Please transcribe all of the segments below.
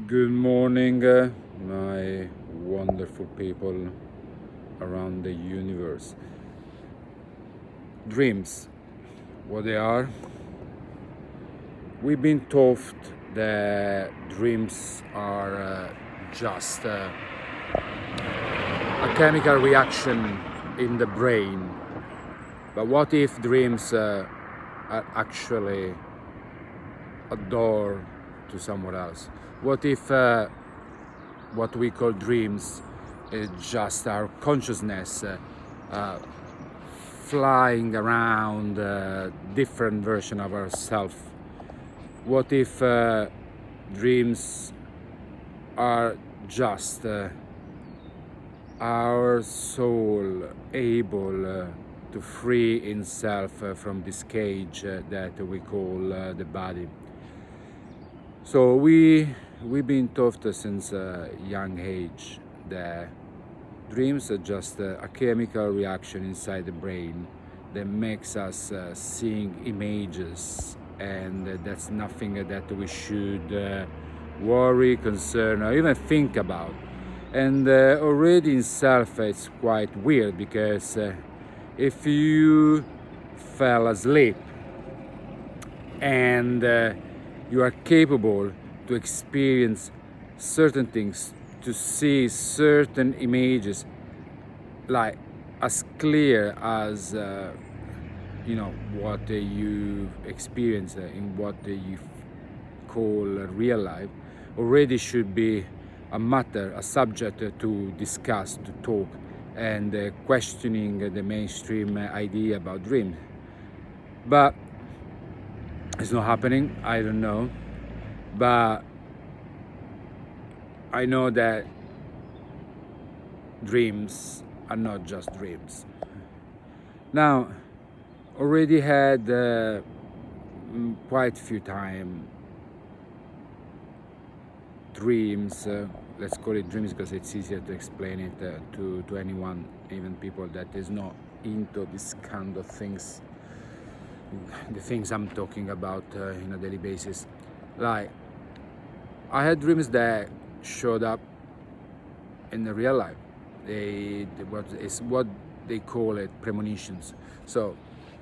Good morning, my wonderful people around the universe. Dreams, what they are? We've been taught that dreams are just a chemical reaction in the brain. But what if dreams are actually a door to somewhere else? What if what we call dreams is just our consciousness flying around different version of ourselves? What if dreams are just our soul able to free itself from this cage that we call the body? So we've been taught since a young age that dreams are just a chemical reaction inside the brain that makes us seeing images, and that's nothing that we should worry, concern, or even think about. And already in itself it's quite weird, because if you fell asleep and you are capable to experience certain things, to see certain images, like as clear as what you experience in what you call real life, already should be a matter, a subject to discuss, to talk, and questioning the mainstream idea about dreams. But it's not happening. I don't know, but I know that dreams are not just dreams. Now, already had quite a few time dreams. Let's call it dreams because it's easier to explain it to anyone, even people that is not into this kind of things, the things I'm talking about in a daily basis. Like, I had dreams that showed up in the real life. It's what they call it premonitions. So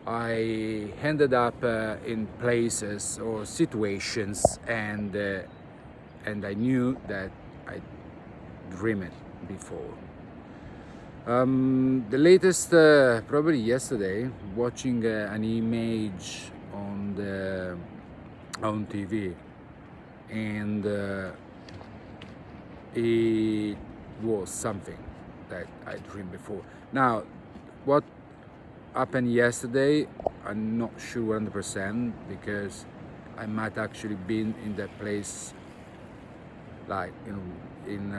I ended up in places or situations, and I knew that I dreamed it before. The latest, probably yesterday, watching an image on TV, and it was something that I dreamed before. Now, what happened yesterday, I'm not sure 100%, because I might actually been in that place, like in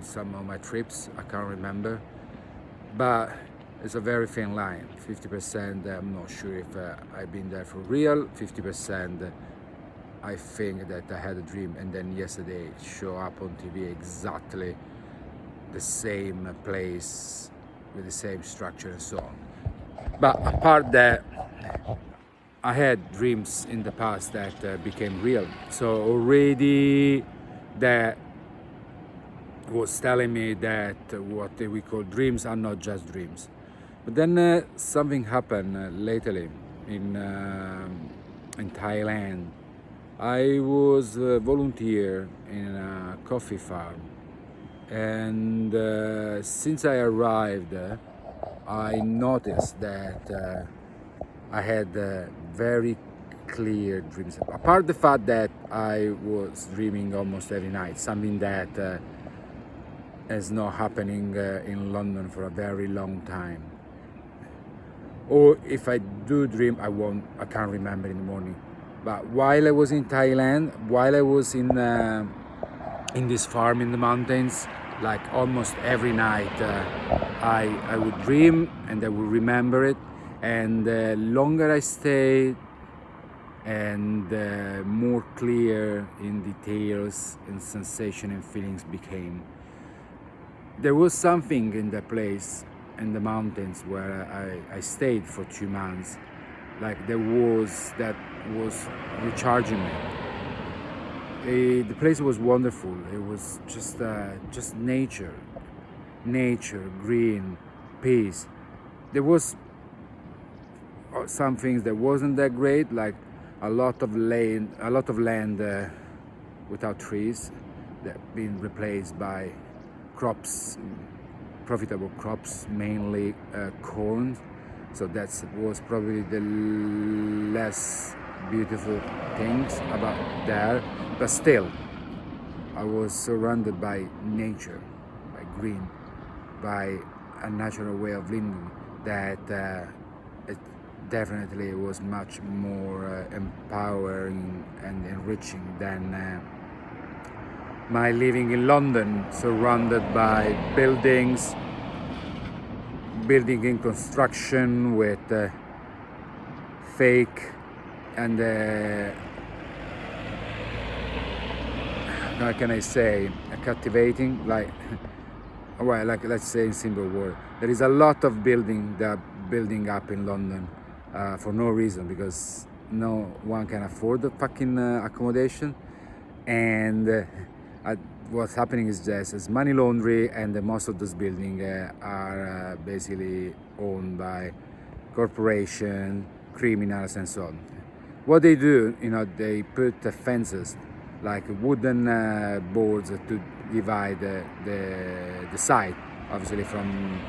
some of my trips. I can't remember, but it's a very thin line. 50% I'm not sure if I've been there for real. 50% I think that I had a dream, and then yesterday it showed up on TV exactly the same place with the same structure and so on. But apart that, I had dreams in the past that became real. So already that was telling me that what we call dreams are not just dreams. But then something happened lately in Thailand. I was a volunteer in a coffee farm, and since I arrived, I noticed that I had very clear dreams. Apart the fact that I was dreaming almost every night, something that is not happening in London for a very long time. Or if I do dream, I can't remember in the morning. But while I was in Thailand, while I was in this farm in the mountains, like almost every night, I would dream and I would remember it. And the longer I stayed, and more clear in details and sensation and feelings became. There was something in the place, in the mountains where I stayed for 2 months, like that was recharging me. The place was wonderful. It was just nature, green, peace. There was some things that wasn't that great, like a lot of land without trees that been replaced by crops, profitable crops, mainly corn. So that was probably the less beautiful things about there, but still I was surrounded by nature, by green, by a natural way of living that it definitely was much more empowering and enriching than my living in London, surrounded by building in construction with fake and how can I say, captivating, like, well, like, let's say in simple word, there is a lot of building up in London for no reason, because no one can afford the fucking accommodation, and what's happening is just as money laundry, and most of those buildings are basically owned by corporation, criminals, and so on. What they do, they put fences, like wooden boards to divide the site, obviously from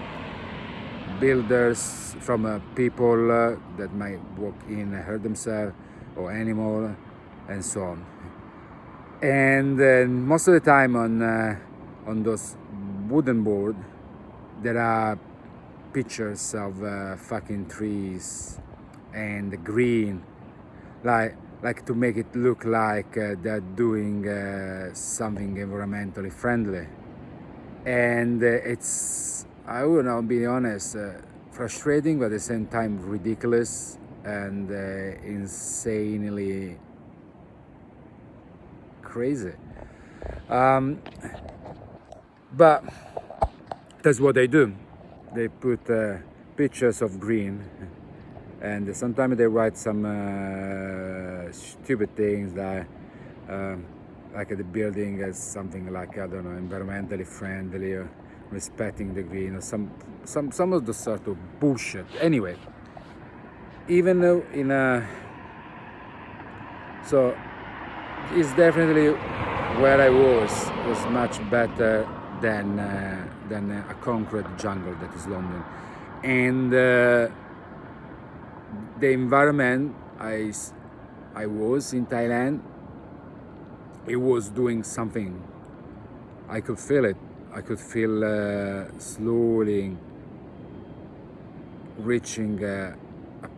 builders, from people that might walk in and hurt themselves, or animal, and so on. And most of the time on those wooden board there are pictures of fucking trees and green, like to make it look like they're doing something environmentally friendly. And it's, I will not be honest, frustrating, but at the same time ridiculous and insanely crazy. But that's what they do. They put pictures of green, and sometimes they write some stupid things like the building is something like, I don't know, environmentally friendly, or respecting the green, or some of the sort of bullshit. Anyway, even though so it's definitely where I was much better than a concrete jungle that is London. And the environment I was in Thailand, it was doing something. I could feel it. I could feel slowly reaching a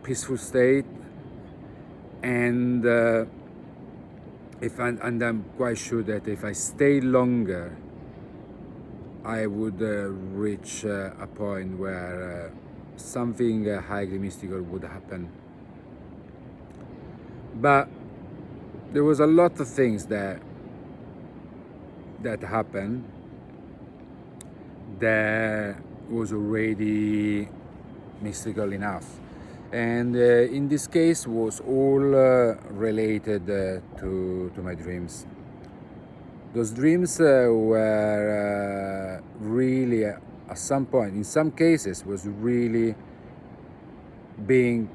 peaceful state, and I'm quite sure that if I stayed longer, I would reach a point where something highly mystical would happen. But there was a lot of things that happened that was already mystical enough, and in this case was all related to my dreams. Those dreams were really at some point, in some cases, was really being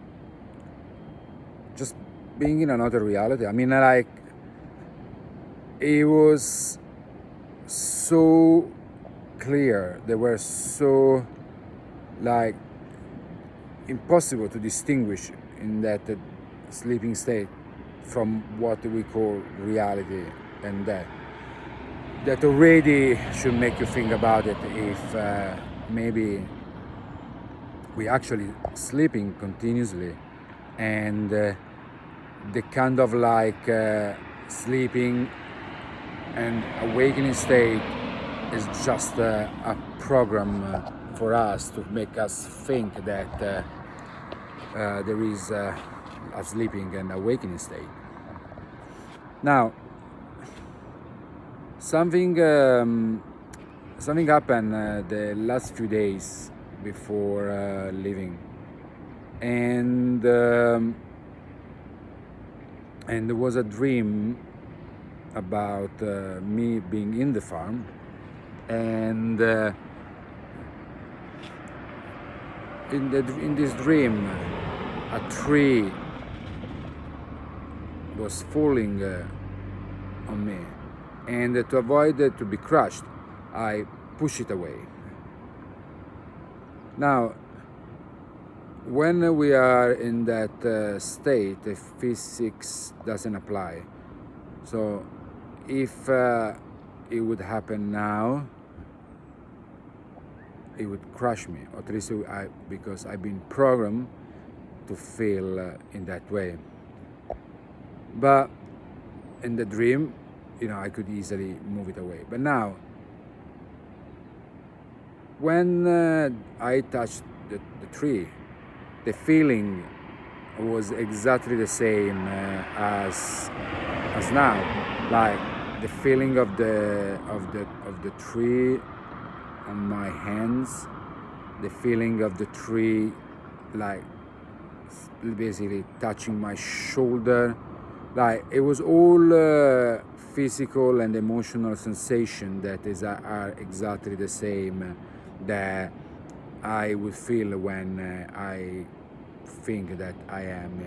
in another reality. I mean, like, it was so clear. They were so, like, impossible to distinguish in that sleeping state from what we call reality, and that already should make you think about it, if maybe we actually sleeping continuously, and the kind of like sleeping and awakening state is just a program for us to make us think that there is a sleeping and awakening state. Now, something happened the last few days before leaving, and there was a dream about me being in the farm, and in this dream, a tree was falling on me, and to avoid it to be crushed, I push it away. Now, when we are in that state, physics doesn't apply. So if it would happen now, it would crush me, or at least because I've been programmed to feel in that way. But in the dream, I could easily move it away. But now, when I touched the tree, the feeling was exactly the same as now. Like the feeling of the tree on my hands, the feeling of the tree like basically touching my shoulder. Like it was all physical and emotional sensation that are exactly the same that I would feel when I think that I am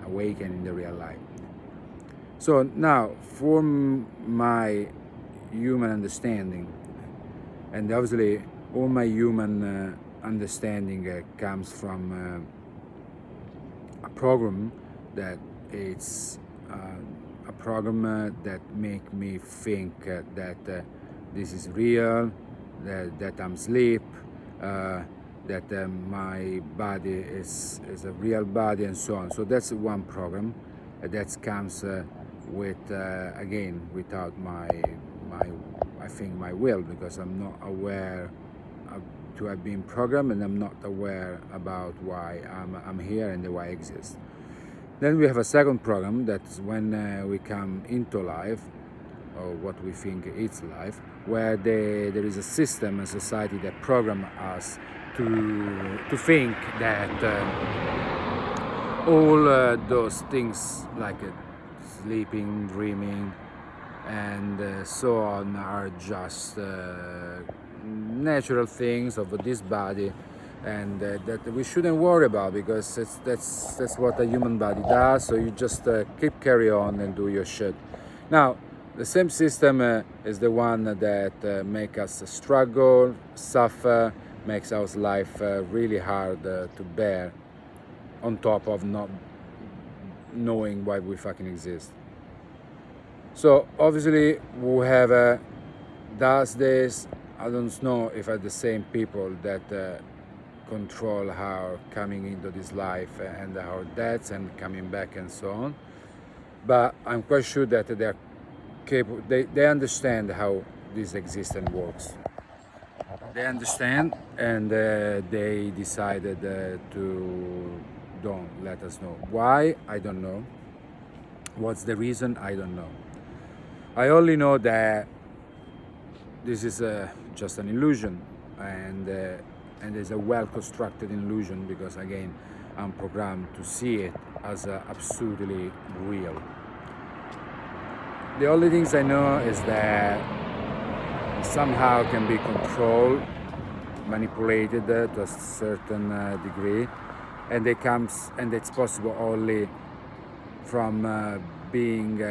awakened in the real life. So now, for my human understanding, and obviously all my human understanding comes from a program that it's a program that make me think that this is real, that I'm asleep, that my body is a real body, and so on. So that's one program that comes with again without my I think my will, because I'm not aware to have been programmed, and I'm not aware about why I'm here and why I exist. Then we have a second program, that's when we come into life, or what we think is life, where there is a system, a society that program us to think that all those things like sleeping, dreaming, and so on are just natural things of this body, and that we shouldn't worry about, because that's what a human body does. So you just carry on and do your shit. Now, the same system is the one that makes us struggle, suffer, makes our life really hard to bear, on top of not knowing why we fucking exist. So obviously whoever does this, I don't know if are the same people that control our coming into this life and our deaths and coming back and so on. But I'm quite sure that they are capable. They understand how this existence works. They understand, and they decided to don't let us know. Why? I don't know. What's the reason? I don't know. I only know that this is just an illusion, and it's a well-constructed illusion, because again, I'm programmed to see it as absolutely real. The only things I know is that somehow can be controlled, manipulated to a certain degree, and it's possible only from being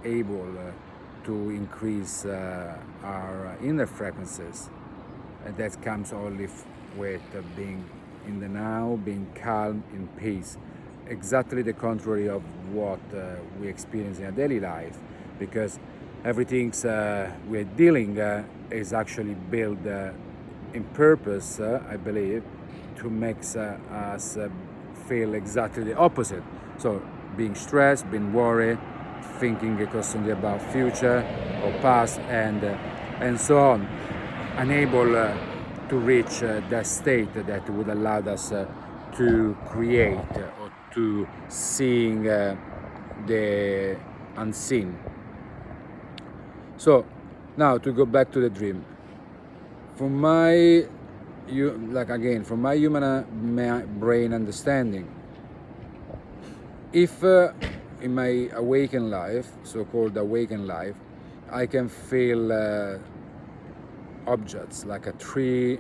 able to increase our inner frequencies, and that comes only with being in the now, being calm, in peace. Exactly the contrary of what we experience in our daily life, because everything we're dealing is actually built in purpose, I believe, to make us feel exactly the opposite. So being stressed, being worried, thinking constantly about future or past, and so on, unable to reach that state that would allow us to create or to seeing the unseen. So now to go back to the dream, from my from my human brain understanding, if in my awakened life, so-called awakened life, I can feel objects like a tree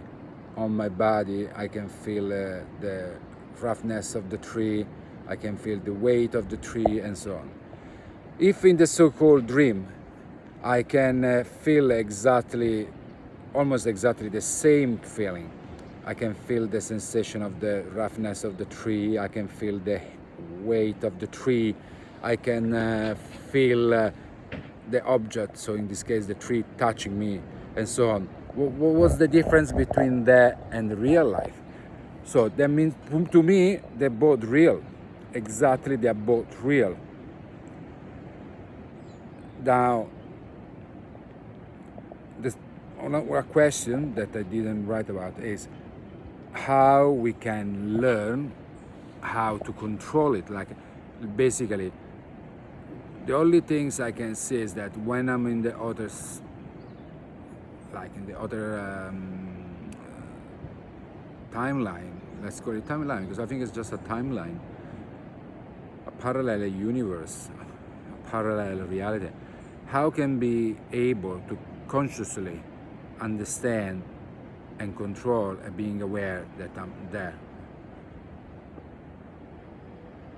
on my body. I can feel the roughness of the tree. I can feel the weight of the tree and so on. If in the so-called dream, I can feel almost exactly the same feeling. I can feel the sensation of the roughness of the tree. I can feel the weight of the tree. I can feel the object, so in this case the tree touching me and so on. What's the difference between that and the real life? So that means, to me, they're both real. Exactly, they're both real. Now, a question that I didn't write about is how we can learn how to control it. Like, basically, the only things I can say is that when I'm in the other, timeline, let's call it timeline, because I think it's just a timeline, a parallel universe, a parallel reality. How can be able to consciously understand and control and being aware that I'm there?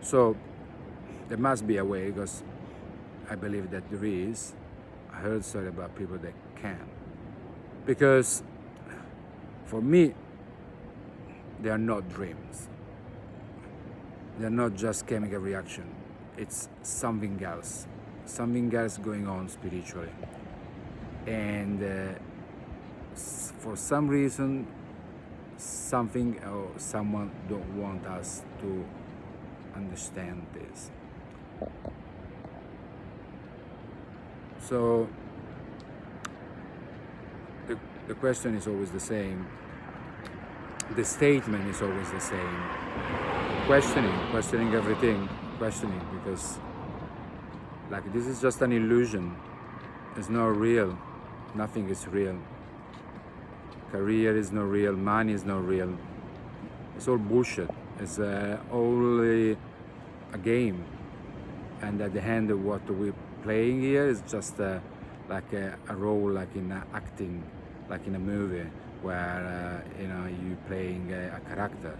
So there must be a way, because I believe that there is. I heard stories about people that can. Because for me, they are not dreams. They're not just chemical reaction. It's something else going on spiritually. And for some reason, something or someone don't want us to understand this. So the question is always the same. The statement is always the same. Questioning everything, because like this is just an illusion. It's not real. Nothing is real. Career is not real. Money is not real. It's all bullshit. It's only a game. And at the end of what we're playing here is just like a role, like in acting, like in a movie, where you're playing a character,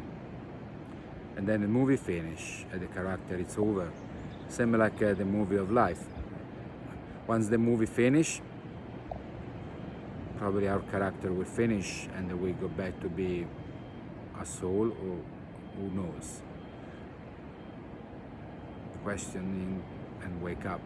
and then the movie finish, and the character it's over. Same like the movie of life. Once the movie finish, probably our character will finish, and we go back to be a soul, or who knows. Questioning and wake up.